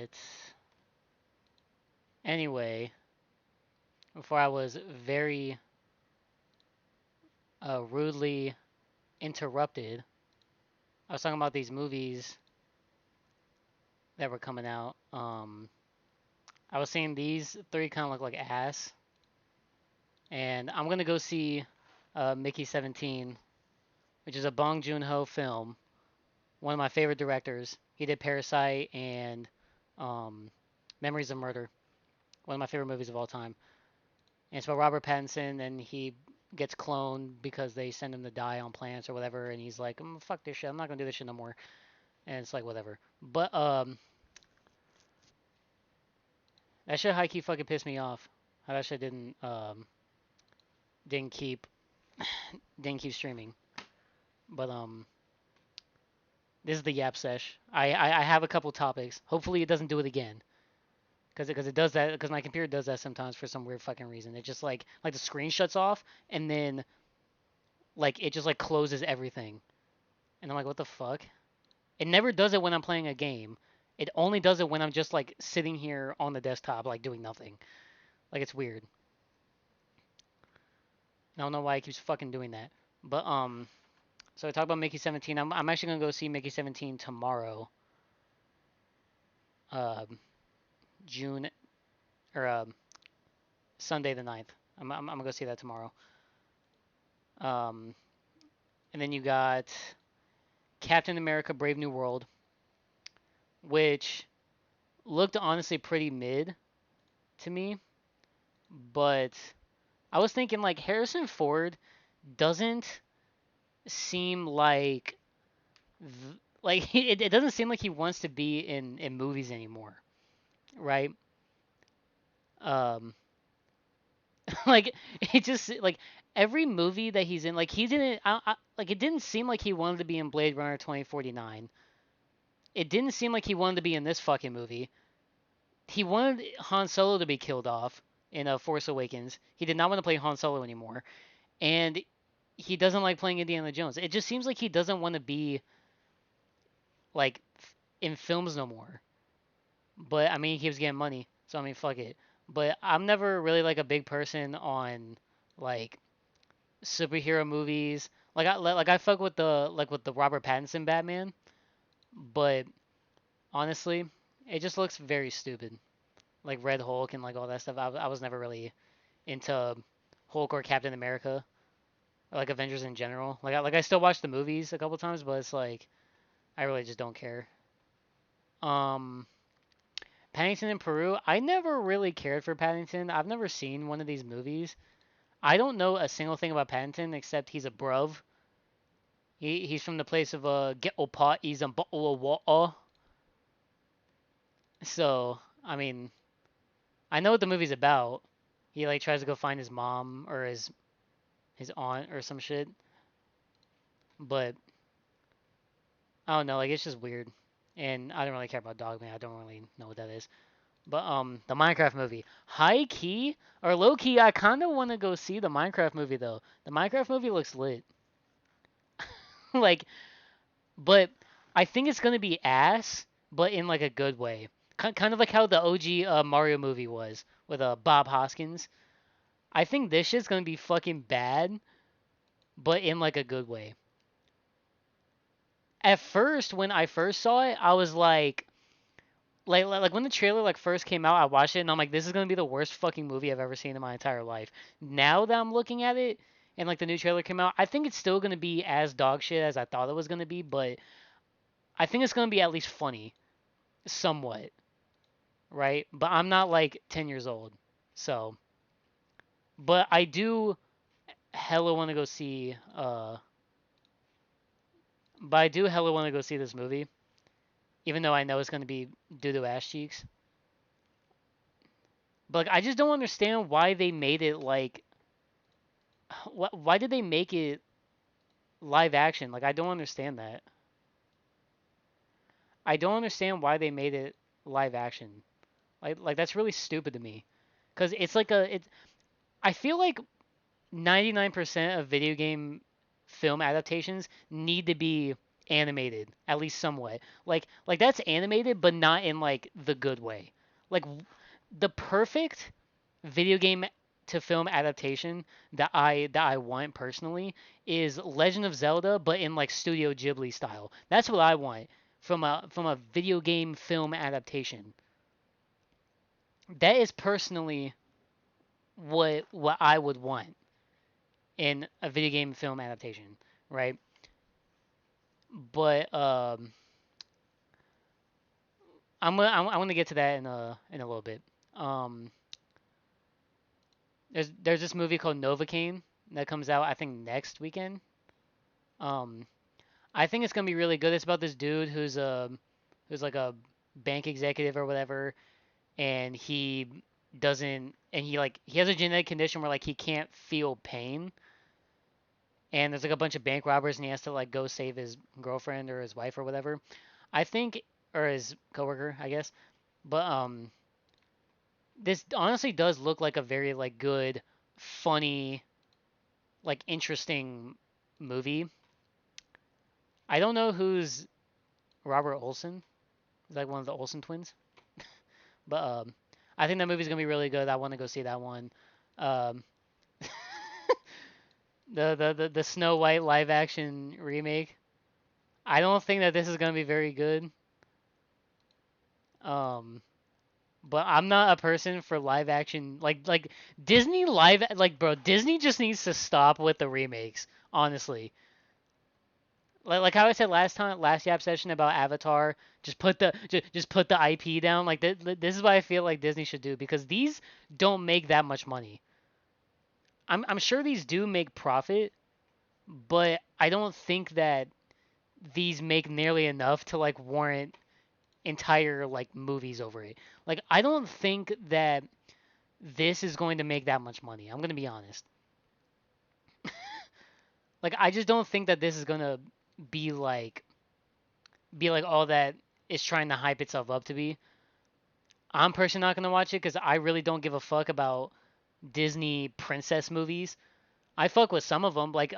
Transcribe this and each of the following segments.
But anyway, before I was very rudely interrupted, I was talking about these movies that were coming out. I was saying these three kind of look like ass, and I'm gonna go see Mickey 17, which is a Bong Joon-ho film. One of my favorite directors. He did Parasite and um, Memories of Murder. One of my favorite movies of all time. And it's about Robert Pattinson, and he gets cloned because they send him to die on planets or whatever, and he's like, fuck this shit, I'm not gonna do this shit no more. And it's like, whatever. But that shit high key fucking pissed me off. How that shit didn't keep didn't keep streaming. But this is the Yap Sesh. I have a couple topics. Hopefully it doesn't do it again. Because it does that, because my computer does that sometimes for some weird fucking reason. It just like the screen shuts off, and then like it just like closes everything. And I'm like, what the fuck? It never does it when I'm playing a game. It only does it when I'm just like sitting here on the desktop like doing nothing. Like it's weird. I don't know why it keeps fucking doing that. But so I talked about Mickey 17. I'm actually gonna go see Mickey 17 tomorrow. Um, June or Sunday the 9th. I'm gonna go see that tomorrow. Um, and then you got Captain America: Brave New World, which looked honestly pretty mid to me, but I was thinking like Harrison Ford doesn't seem like it doesn't seem like he wants to be in movies anymore, right? Um, like it just like every movie that he's in, like he didn't like it didn't seem like he wanted to be in Blade Runner 2049. It didn't seem like he wanted to be in this fucking movie. He wanted Han Solo to be killed off in Force Awakens. He did not want to play Han Solo anymore, and he doesn't like playing Indiana Jones. It just seems like he doesn't want to be like in films no more. But I mean, he keeps getting money, so I mean, fuck it. But I'm never really like a big person on like superhero movies. Like I fuck with the Robert Pattinson Batman, but honestly, it just looks very stupid. Like Red Hulk and like all that stuff. I was never really into Hulk or Captain America or like Avengers in general. Like I still watch the movies a couple times, but it's like I really just don't care. Um, Paddington in Peru. I never really cared for Paddington. I've never seen one of these movies. I don't know a single thing about Paddington except he's a bruv. He's from the place of get opa is a. So I mean, I know what the movie's about. He like tries to go find his mom or his aunt or some shit. But I don't know, like it's just weird. And I don't really care about Dogman. I don't really know what that is. But the Minecraft movie, high key or low key, I kind of want to go see the Minecraft movie though. The Minecraft movie looks lit. Like, but I think it's gonna be ass, but in like a good way. Kind of like how the OG Mario movie was with Bob Hoskins. I think this shit's gonna be fucking bad, but in like a good way. At first, when I first saw it, I was like when the trailer like first came out, I watched it and I'm like, this is gonna be the worst fucking movie I've ever seen in my entire life. Now that I'm looking at it and like the new trailer came out, I think it's still gonna be as dog shit as I thought it was gonna be, but I think it's gonna be at least funny, somewhat, right? But I'm not like 10 years old, so. But I do hella want to go see. But I do hella want to go see this movie, even though I know it's gonna be doo doo ass cheeks. But like, I just don't understand why they made it like. Why did they make it live action? Like I don't understand that. I don't understand why they made it live action. Like that's really stupid to me. Cause it's like I feel like 99% of video game film adaptations need to be animated, at least somewhat. Like that's animated, but not in like the good way. Like the perfect video game to film adaptation that I want personally is Legend of Zelda, but in like Studio Ghibli style. That's what I want from a video game film adaptation. That is personally what I would want in a video game film adaptation, right? But I'm gonna get to that in a little bit. Um, there's this movie called Novocaine that comes out I think next weekend. Um, I think it's gonna be really good. It's about this dude who's like a bank executive or whatever, and he has a genetic condition where like he can't feel pain, and there's like a bunch of bank robbers, and he has to like go save his girlfriend or his wife or whatever. I think, or his coworker, I guess. But this honestly does look like a very like good, funny, like interesting movie. I don't know who's Robert Olson. He's like one of the Olsen twins. But I think that movie's gonna be really good. I want to go see that one. Um, the Snow White live action remake. I don't think that this is gonna be very good. Um, but I'm not a person for live action like Disney live like bro. Disney just needs to stop with the remakes. Honestly, like how I said last Yap session about Avatar, just put the IP down. Like this is what I feel like Disney should do because these don't make that much money. I'm sure these do make profit, but I don't think that these make nearly enough to like warrant entire like movies over it. Like I don't think that this is going to make that much money. I'm gonna be honest. Like I just don't think that this is gonna be like be like all that it's trying to hype itself up to be. I'm personally not gonna watch it because I really don't give a fuck about Disney princess movies. I fuck with some of them, like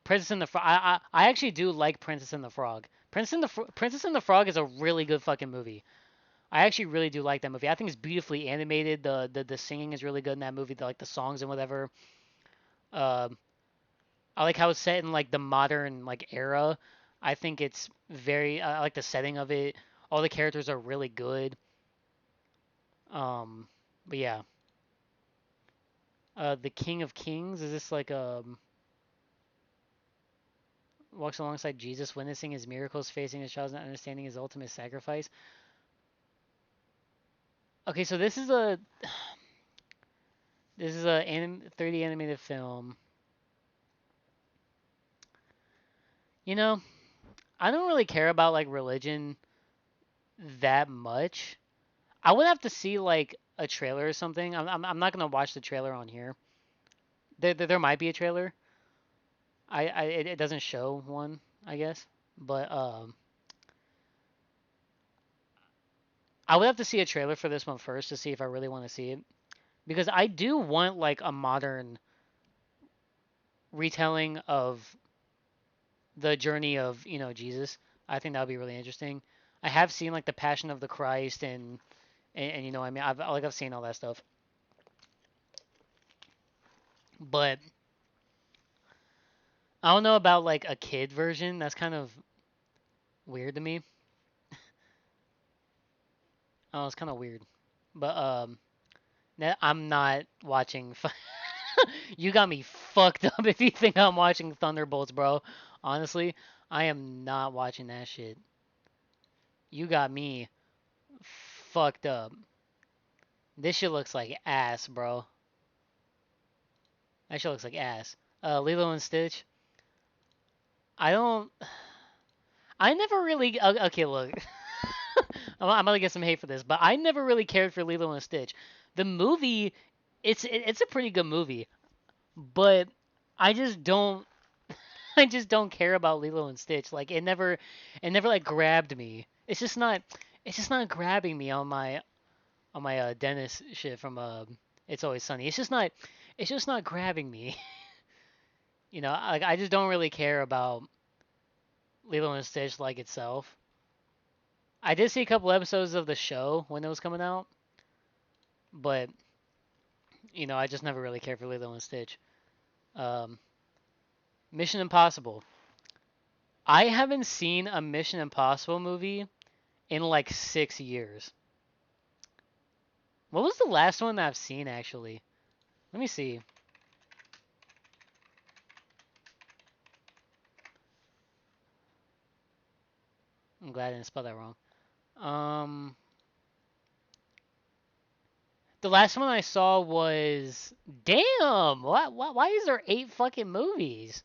Princess and the Frog. I actually do like Princess and the Frog. Princess and the Frog is a really good fucking movie. I actually really do like that movie. I think it's beautifully animated. The singing is really good in that movie. Like the songs and whatever. Um, I like how it's set in like the modern like era. I think it's very. I like the setting of it. All the characters are really good. Um, but yeah, the King of Kings is this like walks alongside Jesus, witnessing his miracles, facing his trials, and understanding his ultimate sacrifice. Okay, so this is a 3D animated film. You know, I don't really care about like religion that much. I would have to see like a trailer or something. I'm not gonna watch the trailer on here. There might be a trailer. It doesn't show one, I guess. But I would have to see a trailer for this one first to see if I really want to see it because I do want like a modern retelling of the journey of Jesus. I think that would be really interesting. I have seen like the Passion of the Christ and I mean I've seen all that stuff, but I don't know about like a kid version. That's kind of weird to me. Oh, it's kind of weird, but I'm not watching. You got me fucked up if you think I'm watching Thunderbolts, bro. Honestly, I am not watching that shit. You got me fucked up. This shit looks like ass, bro. That shit looks like ass. Lilo and Stitch. I don't. I never really. Okay, look. I'm gonna get some hate for this, but I never really cared for Lilo and Stitch. The movie, it's a pretty good movie, but I just don't. I just don't care about Lilo and Stitch. Like it never like grabbed me. It's just not grabbing me on my Dennis shit from It's Always Sunny. It's just not grabbing me. Like I just don't really care about Lilo and Stitch like itself. I did see a couple episodes of the show when it was coming out, but I just never really cared for Lilo and Stitch. Um, Mission Impossible. I haven't seen a Mission Impossible movie in like 6 years. What was the last one that I've seen actually? Let me see. I'm glad I didn't spell that wrong. Um, the last one I saw was damn. Why is there 8 fucking movies?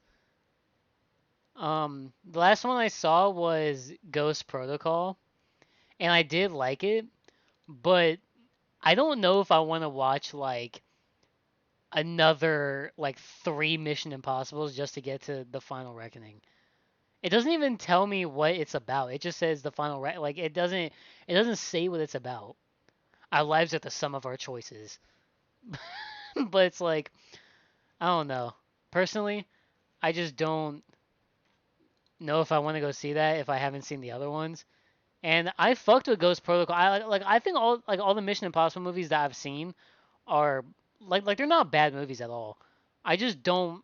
The last one I saw was Ghost Protocol, and I did like it, but I don't know if I want to watch like another like 3 Mission Impossibles just to get to the Final Reckoning. It doesn't even tell me what it's about. It just says the like it doesn't say what it's about. Our lives are the sum of our choices. But it's like I don't know. Personally, I just don't know if I want to go see that if I haven't seen the other ones. And I fucked with Ghost Protocol. I think all the Mission Impossible movies that I've seen are like they're not bad movies at all. I just don't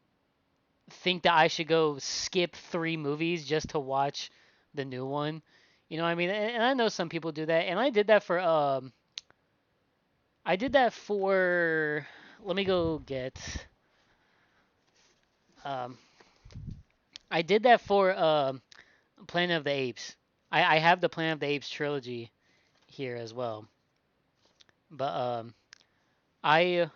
think that I should go skip 3 movies just to watch the new one. You know what I mean? And I know some people do that, and I did that for let me go get um I did that for Planet of the Apes. I have the Planet of the Apes trilogy here as well. But I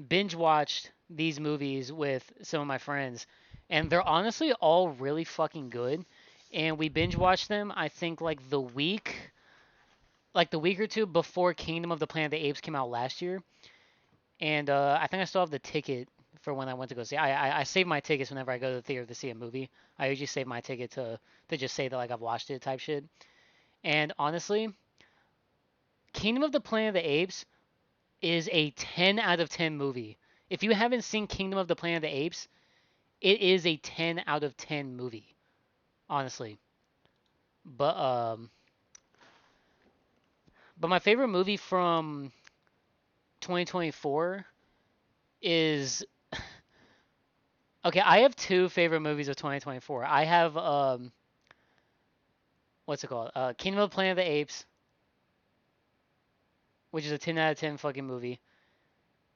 binge watched these movies with some of my friends, and they're honestly all really fucking good. And we binge watched them, I think, like the week or two before Kingdom of the Planet of the Apes came out last year. And I think I still have the ticket for when I went to go see. I save my tickets whenever I go to the theater to see a movie. I usually save my ticket to just say that like I've watched it type shit. And honestly, Kingdom of the Planet of the Apes is a 10 out of 10 movie. If you haven't seen Kingdom of the Planet of the Apes, it is a 10 out of 10 movie, honestly. But but my favorite movie from 2024 is okay. I have 2 favorite movies of 2024. I have what's it called? Kingdom of the Planet of the Apes, which is a 10 out of 10 fucking movie,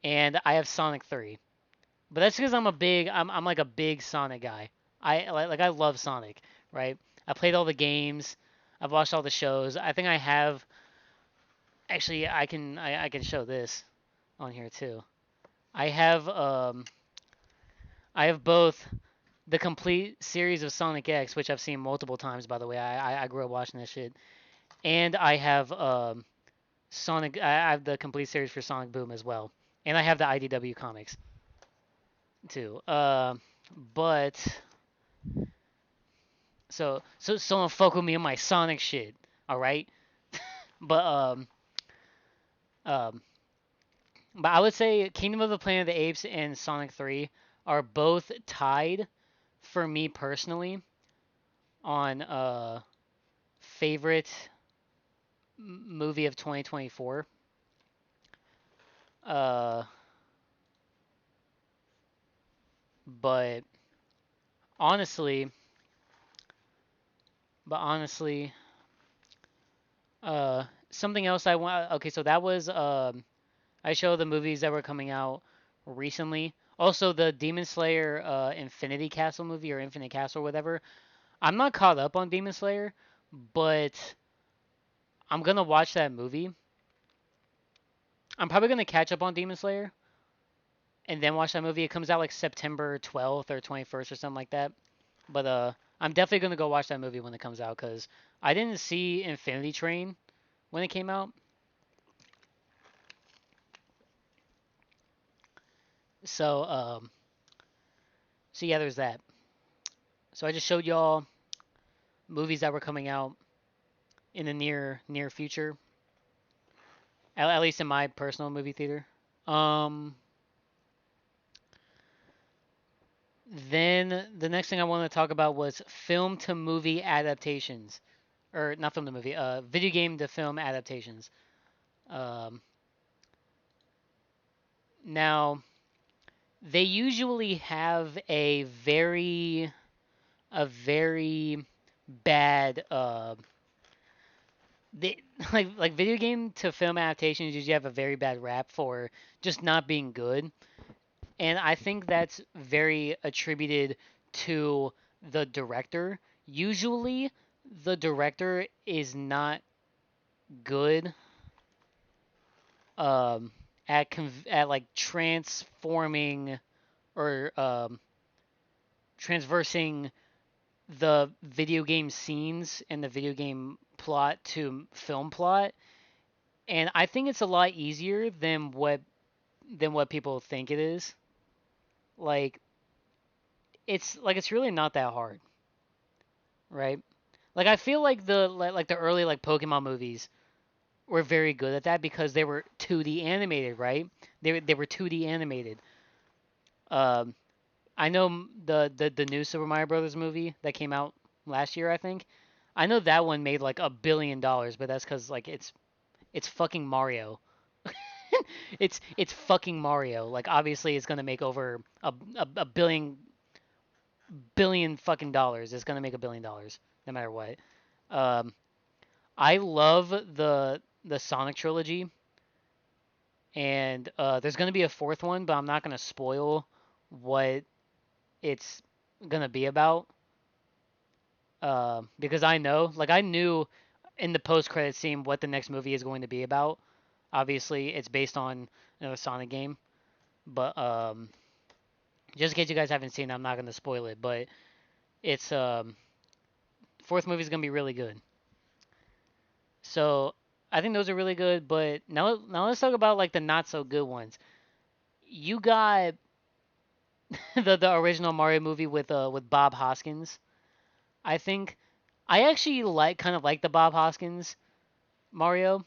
and I have Sonic 3. But that's because I'm like a big Sonic guy. I love Sonic, right? I played all the games. I've watched all the shows. I think I have actually I can show this on here too. I have I have both the complete series of Sonic X, which I've seen multiple times by the way. I grew up watching this shit. And I have I have the complete series for Sonic Boom as well. And I have the IDW comics too. But so don't fuck with me on my Sonic shit, all right? But um, but I would say Kingdom of the Planet of the Apes and Sonic 3 are both tied for me personally on favorite movie of 2024. Uh, but honestly, but honestly, something else I want. Okay, so that was I show the movies that were coming out recently. Also, the Demon Slayer Infinity Castle movie or Infinite Castle, or whatever. I'm not caught up on Demon Slayer, but I'm gonna watch that movie. I'm probably gonna catch up on Demon Slayer and then watch that movie. It comes out like September 12th or 21st or something like that. But I'm definitely gonna go watch that movie when it comes out because I didn't see Infinity Train when it came out. So so yeah, there's that. So I just showed y'all movies that were coming out in the near future, at least in my personal movie theater. Um, Then the next thing I wanted to talk about was film to movie adaptations, or not film to movie, video game to film adaptations. Um, Now they usually have a very bad they like video game to film adaptations usually have a very bad rap for just not being good, and I think that's very attributed to the director. Usually the director is not good um at like transforming or transversing the video game scenes and the video game plot to film plot, and I think it's a lot easier than what people think it is. Like it's really not that hard, right? Like I feel like the early like Pokemon movies were very good at that because they were 2D animated, right? They were 2D animated. Um, I know the new Super Mario Brothers movie that came out last year, I think. I know that one made like $1 billion, but that's because like it's fucking Mario. It's fucking Mario. Like obviously it's gonna make over a billion fucking dollars. It's gonna make $1 billion no matter what. Um, I love the Sonic trilogy, and there's gonna be a fourth one, but I'm not gonna spoil what it's gonna be about. Because I knew in the post credit scene what the next movie is going to be about. Obviously, it's based on another Sonic game, but just in case you guys haven't seen it, I'm not going to spoil it. But it's fourth movie is going to be really good. So I think those are really good. But now let's talk about like the not so good ones. You got the original Mario movie with Bob Hoskins. I think I actually kind of like the Bob Hoskins Mario,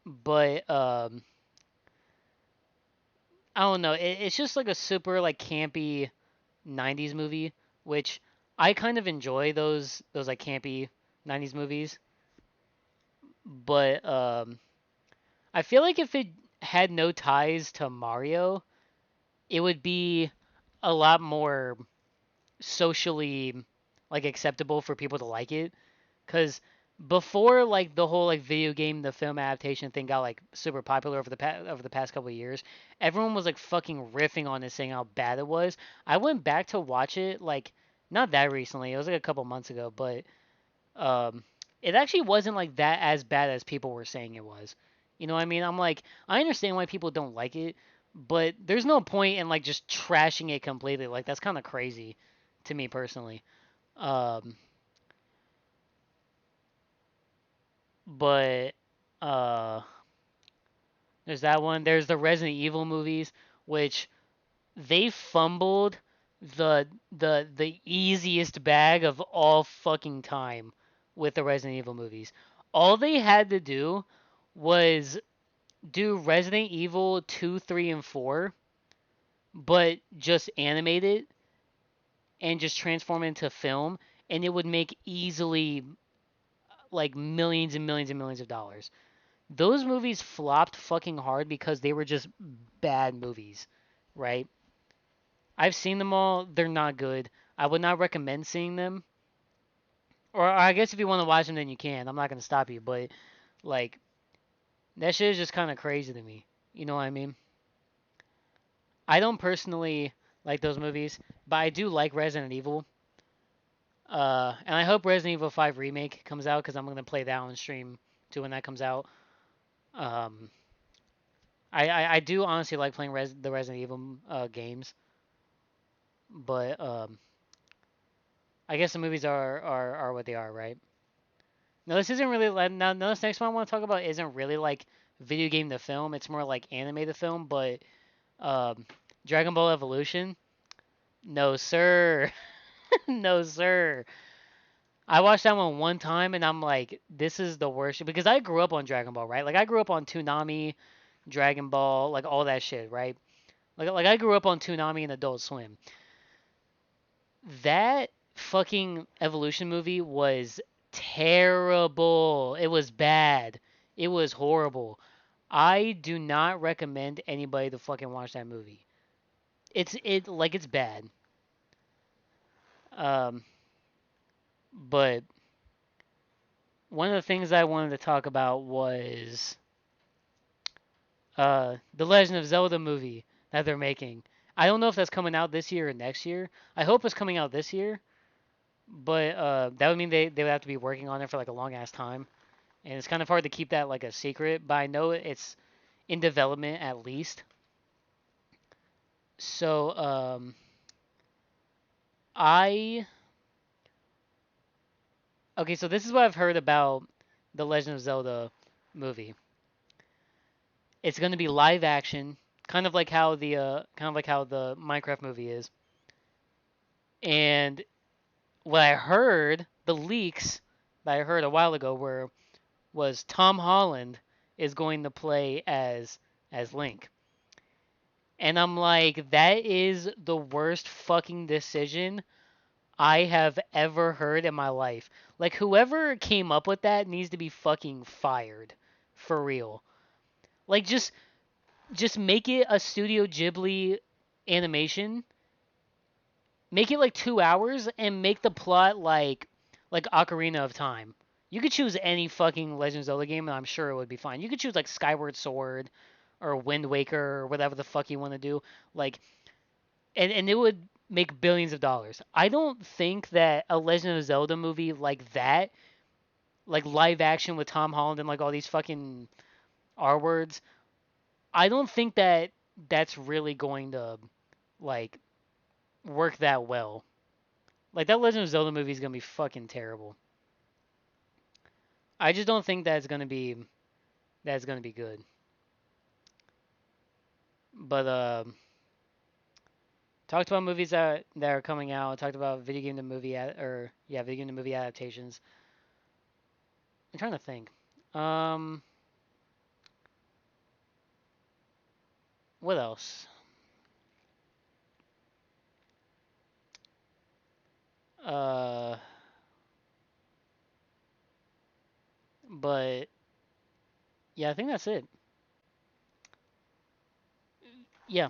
but I don't know. It's just like a super like campy '90s movie, which I kind of enjoy those like campy '90s movies. But I feel like if it had no ties to Mario, it would be a lot more socially like acceptable for people to like it. Cause before like the whole like video game the film adaptation thing got like super popular over the past couple of years, everyone was like fucking riffing on it, saying how bad it was. I went back to watch it like not that recently. It was like a couple months ago, but um, it actually wasn't like that as bad as people were saying it was. You know what I mean? I'm like, I understand why people don't like it, but there's no point in like just trashing it completely. Like that's kind of crazy to me personally. Um, but uh there's that one. There's the Resident Evil movies, which they fumbled the easiest bag of all fucking time with the Resident Evil movies. All they had to do was do Resident Evil 2, 3, and 4, but just animate it and just transform it into film, and it would make easily like millions and millions and millions of dollars. Those movies flopped fucking hard because they were just bad movies, right? I've seen them all. They're not good. I would not recommend seeing them. Or I guess if you want to watch them, then you can. I'm not gonna stop you, but like that shit is just kind of crazy to me. You know what I mean? I don't personally like those movies, but I do like Resident Evil. And I hope Resident Evil 5 remake comes out because I'm gonna play that on stream too when that comes out. Um, I do honestly like playing the Resident Evil games, but I guess the movies are what they are, right? No, this isn't really like now. This next one I want to talk about isn't really like video game to film. It's more like anime to film. But um, Dragon Ball Evolution, no sir, no sir. I watched that one time and I'm like, this is the worst because I grew up on Dragon Ball, right? Like I grew up on Toonami, Dragon Ball, like all that shit, right? Like I grew up on Toonami and Adult Swim. That fucking Evolution movie was terrible. It was bad. It was horrible. I do not recommend anybody to fucking watch that movie. It's bad. Um, but one of the things I wanted to talk about was the Legend of Zelda movie that they're making. I don't know if that's coming out this year or next year. I hope it's coming out this year, but that would mean they would have to be working on it for like a long ass time, and it's kind of hard to keep that like a secret. But I know it's in development at least. So I okay. So this is what I've heard about the Legend of Zelda movie. It's going to be live action, kind of like how the Minecraft movie is. And what I heard, the leaks that I heard a while ago was Tom Holland is going to play as Link. And I'm like, that is the worst fucking decision I have ever heard in my life. Like whoever came up with that needs to be fucking fired. For real. Like just make it a Studio Ghibli animation. Make it like 2 hours and make the plot like Ocarina of Time. You could choose any fucking Legend of Zelda game and I'm sure it would be fine. You could choose like Skyward Sword or Wind Waker or whatever the fuck you want to do. Like and it would make billions of dollars. I don't think that a Legend of Zelda movie like that, like live action with Tom Holland and like all these fucking R words, I don't think that that's really going to like work that well. Like that Legend of Zelda movie is gonna be fucking terrible. I just don't think that's gonna be good. But talked about movies that are coming out. Talked about video game to movie adaptations. I'm trying to think. Um, what else? Uh, but yeah, I think that's it. Yeah.